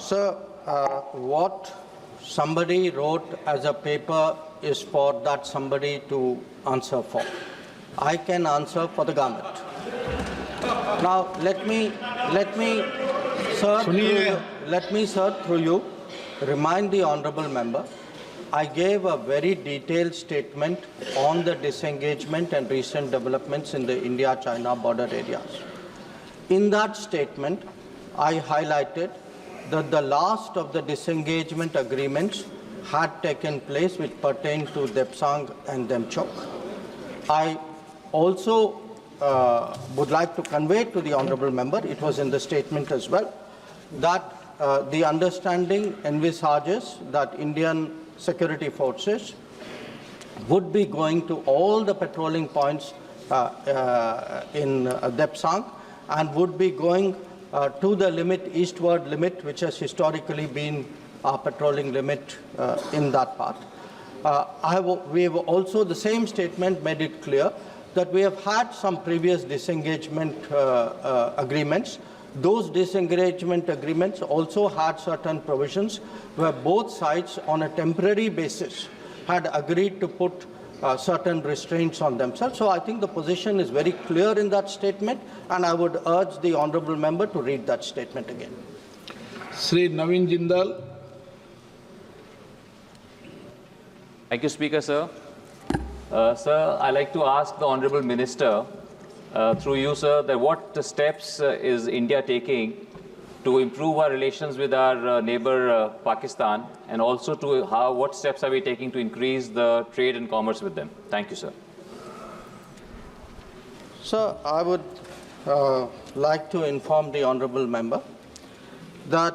Sir, what somebody wrote as a paper is for that somebody to answer for. I can answer for the government. Now, let me, sir, through you, remind the honourable member, I gave a very detailed statement on the disengagement and recent developments in the India-China border areas. In that statement, I highlighted that the last of the disengagement agreements had taken place which pertained to Depsang and Demchok. I also would like to convey to the honourable member, it was in the statement as well, that the understanding envisages that Indian security forces would be going to all the patrolling points in Depsang and would be going to the limit, eastward limit, which has historically been our patrolling limit in that part. We have also, the same statement made it clear that we have had some previous disengagement agreements. Those disengagement agreements also had certain provisions where both sides on a temporary basis had agreed to put certain restraints on themselves. So I think the position is very clear in that statement, and I would urge the honourable member to read that statement again. Sri Naveen Jindal. Thank you, Speaker, sir. Sir, I'd like to ask the Honourable Minister, through you, sir, that what steps is India taking to improve our relations with our neighbour Pakistan, and also to what steps are we taking to increase the trade and commerce with them? Thank you, sir. Sir, I would like to inform the honourable member that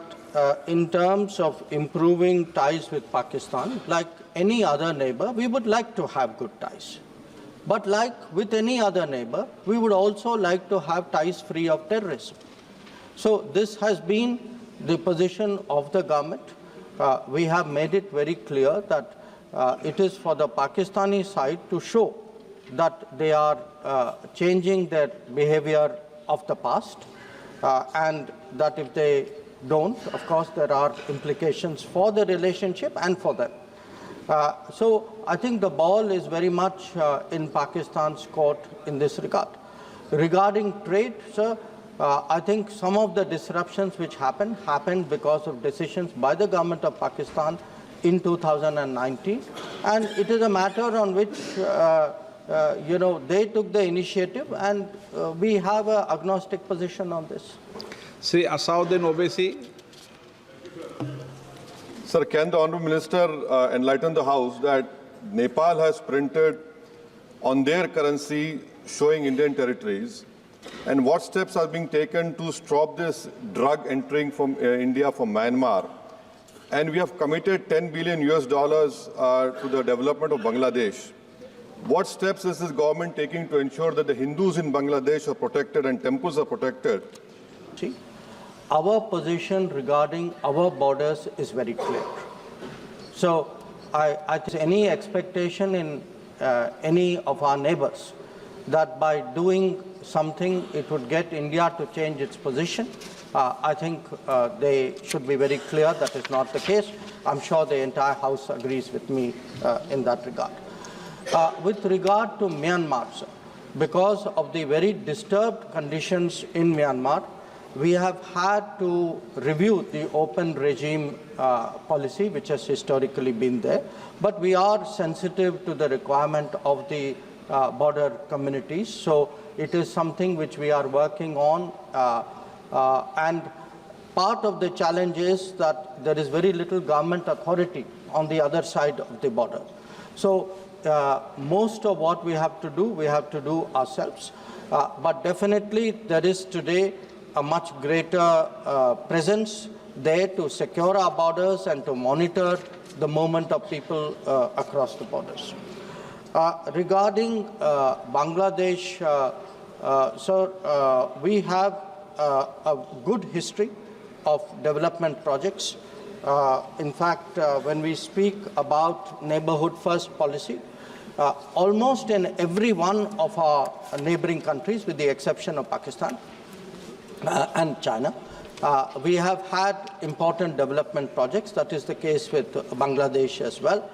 in terms of improving ties with Pakistan, like any other neighbour, we would like to have good ties. But like with any other neighbour, we would also like to have ties free of terrorism. So this has been the position of the government. We have made it very clear that it is for the Pakistani side to show that they are changing their behaviour of the past, and that if they don't, of course, there are implications for the relationship and for them. So I think the ball is very much in Pakistan's court in this regard. Regarding trade, sir, I think some of the disruptions which happened because of decisions by the government of Pakistan in 2019, and it is a matter on which they took the initiative, and we have an agnostic position on this. Sri Asaduddin Owaisi. Sir, can the Honourable Minister enlighten the House that Nepal has printed on their currency showing Indian territories, and what steps are being taken to stop this drug entering from India from Myanmar? And we have committed $10 billion to the development of Bangladesh. What steps is this government taking to ensure that the Hindus in Bangladesh are protected and temples are protected? See, our position regarding our borders is very clear. So I think any expectation in any of our neighbors that by doing something it would get India to change its position, I think they should be very clear that is not the case. I'm sure the entire House agrees with me in that regard. With regard to Myanmar, sir, because of the very disturbed conditions in Myanmar, we have had to review the open regime policy, which has historically been there. But we are sensitive to the requirement of the border communities. So it is something which we are working on. And part of the challenge is that there is very little government authority on the other side of the border. So most of what we have to do ourselves. But definitely there is today a much greater presence there to secure our borders and to monitor the movement of people across the borders. Regarding Bangladesh, sir, we have a good history of development projects. In fact, when we speak about neighborhood first policy, almost in every one of our neighboring countries, with the exception of Pakistan and China, We have had important development projects. That is the case with Bangladesh as well.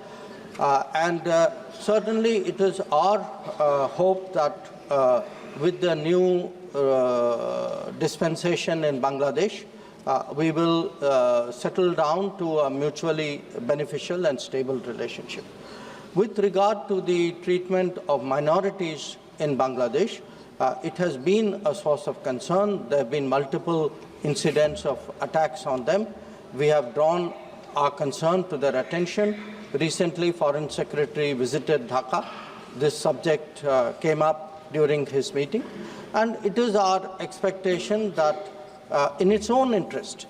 Certainly it is our hope that with the new dispensation in Bangladesh, we will settle down to a mutually beneficial and stable relationship. With regard to the treatment of minorities in Bangladesh, it has been a source of concern. There have been multiple incidents of attacks on them. We have drawn our concern to their attention. Recently, Foreign Secretary visited Dhaka. This subject came up during his meeting. And it is our expectation that in its own interest,